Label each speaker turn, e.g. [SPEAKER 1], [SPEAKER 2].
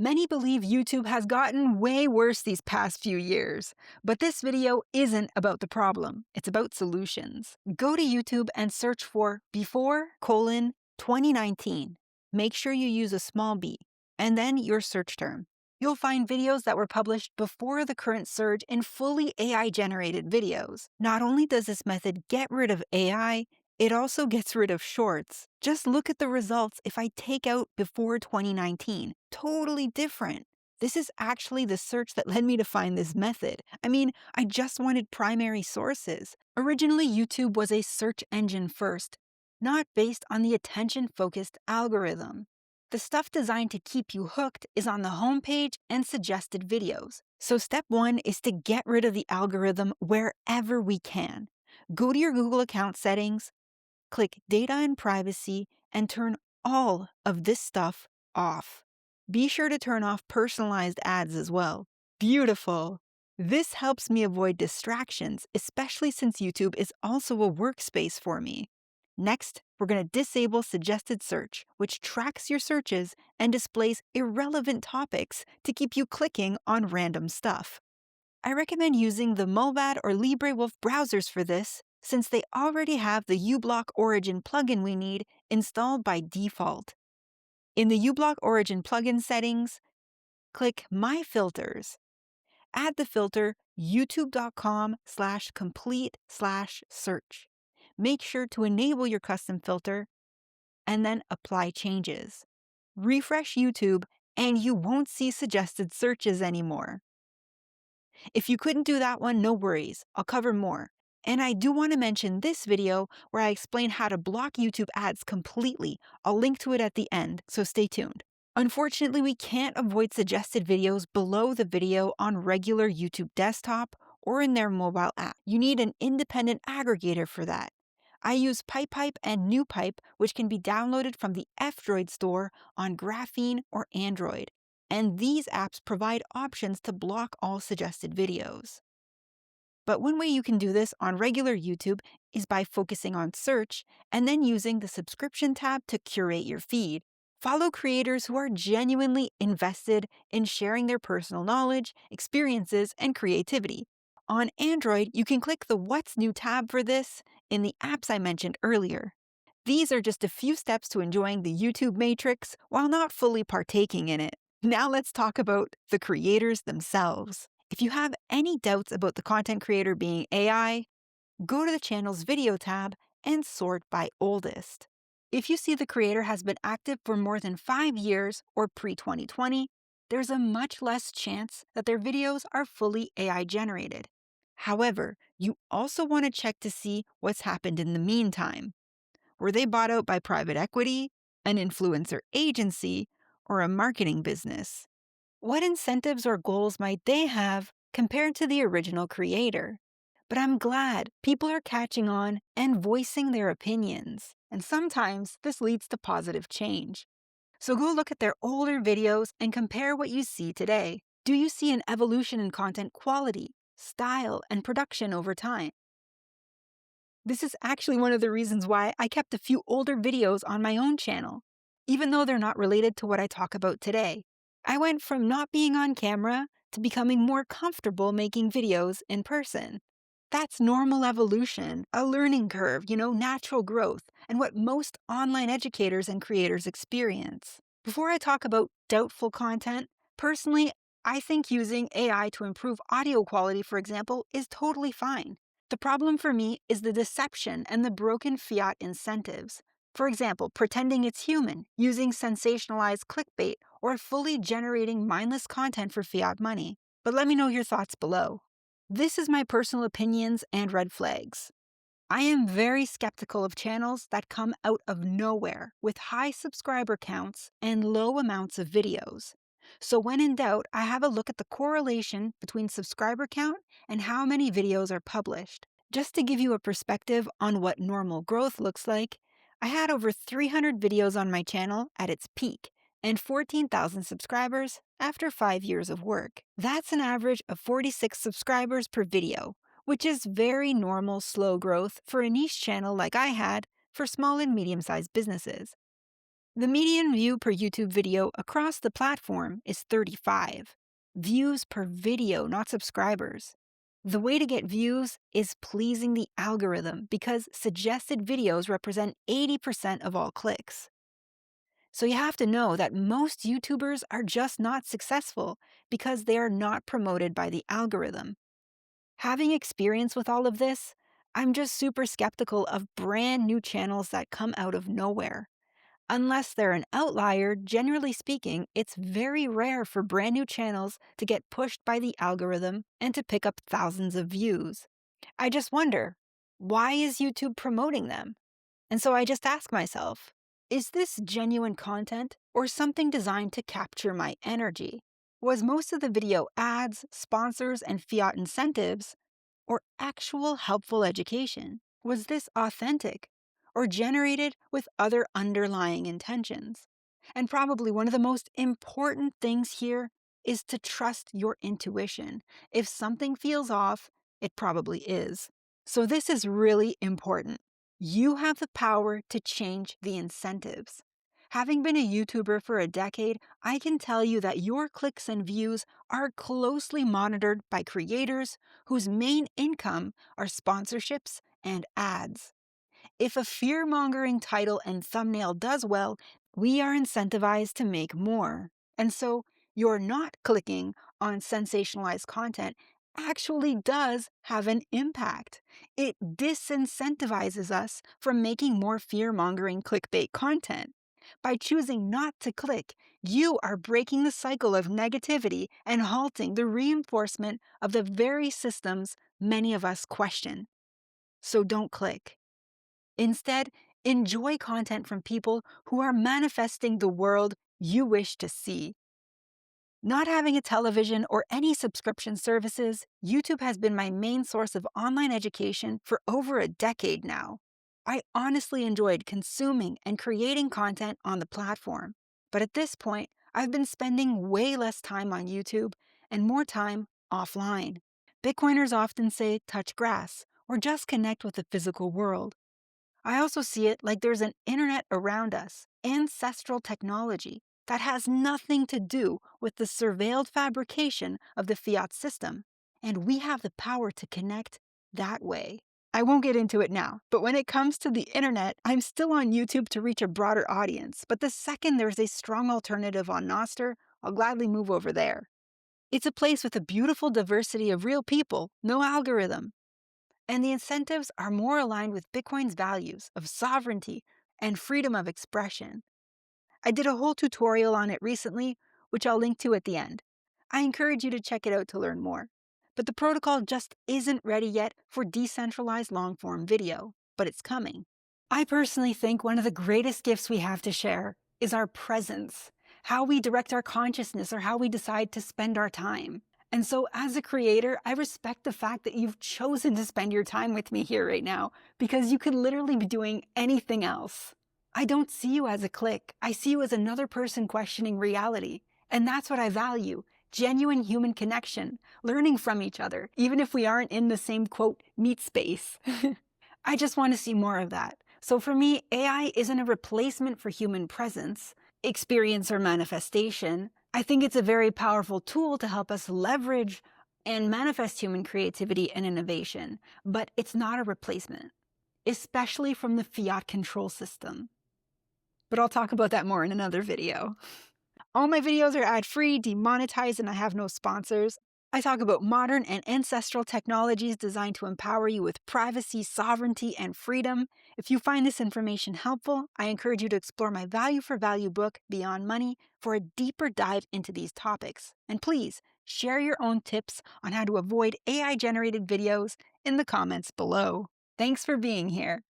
[SPEAKER 1] Many believe YouTube has gotten way worse these past few years, but this video isn't about the problem, it's about solutions. Go to YouTube and search for before:2019. Make sure you use a small b, and then your search term. You'll find videos that were published before the current surge in fully AI-generated videos. Not only does this method get rid of AI, it also gets rid of shorts. Just look at the results if I take out before 2019. Totally different. This is actually the search that led me to find this method. I just wanted primary sources. Originally, YouTube was a search engine first, not based on the attention-focused algorithm. The stuff designed to keep you hooked is on the homepage and suggested videos. So step 1 is to get rid of the algorithm wherever we can. Go to your Google account settings, click Data and Privacy, and turn all of this stuff off. Be sure to turn off personalized ads as well. Beautiful! This helps me avoid distractions, especially since YouTube is also a workspace for me. Next, we're going to disable suggested search, which tracks your searches and displays irrelevant topics to keep you clicking on random stuff. I recommend using the Mullvad or LibreWolf browsers for this, since they already have the uBlock Origin plugin we need installed by default. In the uBlock Origin plugin settings, click My Filters. Add the filter youtube.com/complete/search. Make sure to enable your custom filter and then apply changes. Refresh YouTube and you won't see suggested searches anymore. If you couldn't do that one, no worries, I'll cover more. And I do want to mention this video where I explain how to block YouTube ads completely. I'll link to it at the end, so stay tuned. Unfortunately, we can't avoid suggested videos below the video on regular YouTube desktop or in their mobile app. You need an independent aggregator for that. I use PipePipe and NewPipe, which can be downloaded from the F-Droid store on Graphene or Android. And these apps provide options to block all suggested videos. But one way you can do this on regular YouTube is by focusing on search and then using the subscription tab to curate your feed. Follow creators who are genuinely invested in sharing their personal knowledge, experiences, and creativity. On Android, you can click the What's New tab for this in the apps I mentioned earlier. These are just a few steps to enjoying the YouTube Matrix while not fully partaking in it. Now let's talk about the creators themselves. If you have any doubts about the content creator being AI, go to the channel's video tab and sort by oldest. If you see the creator has been active for more than 5 years or pre-2020, there's a much less chance that their videos are fully AI generated. However, you also want to check to see what's happened in the meantime. Were they bought out by private equity, an influencer agency, or a marketing business? What incentives or goals might they have compared to the original creator? But I'm glad people are catching on and voicing their opinions. And sometimes this leads to positive change. So go look at their older videos and compare what you see today. Do you see an evolution in content quality, style, and production over time? This is actually one of the reasons why I kept a few older videos on my own channel, even though they're not related to what I talk about today. I went from not being on camera to becoming more comfortable making videos in person. That's normal evolution, a learning curve, natural growth, and what most online educators and creators experience. Before I talk about doubtful content, personally, I think using AI to improve audio quality, for example, is totally fine. The problem for me is the deception and the broken fiat incentives. For example, pretending it's human, using sensationalized clickbait, or fully generating mindless content for fiat money. But let me know your thoughts below. This is my personal opinions and red flags. I am very skeptical of channels that come out of nowhere with high subscriber counts and low amounts of videos. So when in doubt, I have a look at the correlation between subscriber count and how many videos are published. Just to give you a perspective on what normal growth looks like, I had over 300 videos on my channel at its peak and 14,000 subscribers after 5 years of work. That's an average of 46 subscribers per video, which is very normal slow growth for a niche channel like I had for small and medium-sized businesses. The median view per YouTube video across the platform is 35. Views per video, not subscribers. The way to get views is pleasing the algorithm because suggested videos represent 80% of all clicks. So you have to know that most YouTubers are just not successful because they are not promoted by the algorithm. Having experience with all of this, I'm just super skeptical of brand new channels that come out of nowhere. Unless they're an outlier, generally speaking, it's very rare for brand new channels to get pushed by the algorithm and to pick up thousands of views. I just wonder, why is YouTube promoting them? And so I just ask myself, is this genuine content or something designed to capture my energy? Was most of the video ads, sponsors, and fiat incentives, or actual helpful education? Was this authentic or generated with other underlying intentions? And probably one of the most important things here is to trust your intuition. If something feels off, it probably is. So this is really important. You have the power to change the incentives. Having been a YouTuber for a decade, I can tell you that your clicks and views are closely monitored by creators whose main income are sponsorships and ads. If a fear-mongering title and thumbnail does well, we are incentivized to make more. And so, you're not clicking on sensationalized content actually does have an impact. It disincentivizes us from making more fear-mongering clickbait content. By choosing not to click, you are breaking the cycle of negativity and halting the reinforcement of the very systems many of us question. So don't click. Instead, enjoy content from people who are manifesting the world you wish to see. Not having a television or any subscription services, YouTube has been my main source of online education for over a decade now. I honestly enjoyed consuming and creating content on the platform. But at this point, I've been spending way less time on YouTube and more time offline. Bitcoiners often say touch grass or just connect with the physical world. I also see it like there's an internet around us, ancestral technology, that has nothing to do with the surveilled fabrication of the fiat system, and we have the power to connect that way. I won't get into it now, but when it comes to the internet, I'm still on YouTube to reach a broader audience, but the second there's a strong alternative on NOSTR, I'll gladly move over there. It's a place with a beautiful diversity of real people, no algorithm, and the incentives are more aligned with Bitcoin's values of sovereignty and freedom of expression. I did a whole tutorial on it recently, which I'll link to at the end. I encourage you to check it out to learn more. But the protocol just isn't ready yet for decentralized long-form video, but it's coming. I personally think one of the greatest gifts we have to share is our presence, how we direct our consciousness or how we decide to spend our time. And so as a creator, I respect the fact that you've chosen to spend your time with me here right now, because you could literally be doing anything else. I don't see you as a click. I see you as another person questioning reality. And that's what I value. Genuine human connection, learning from each other, even if we aren't in the same, quote, meet space. I just want to see more of that. So for me, AI isn't a replacement for human presence, experience, or manifestation. I think it's a very powerful tool to help us leverage and manifest human creativity and innovation, but it's not a replacement, especially from the fiat control system. But I'll talk about that more in another video. All my videos are ad-free, demonetized, and I have no sponsors. I talk about modern and ancestral technologies designed to empower you with privacy, sovereignty, and freedom. If you find this information helpful, I encourage you to explore my Value for Value book, Beyond Money, for a deeper dive into these topics. And please, share your own tips on how to avoid AI-generated videos in the comments below. Thanks for being here.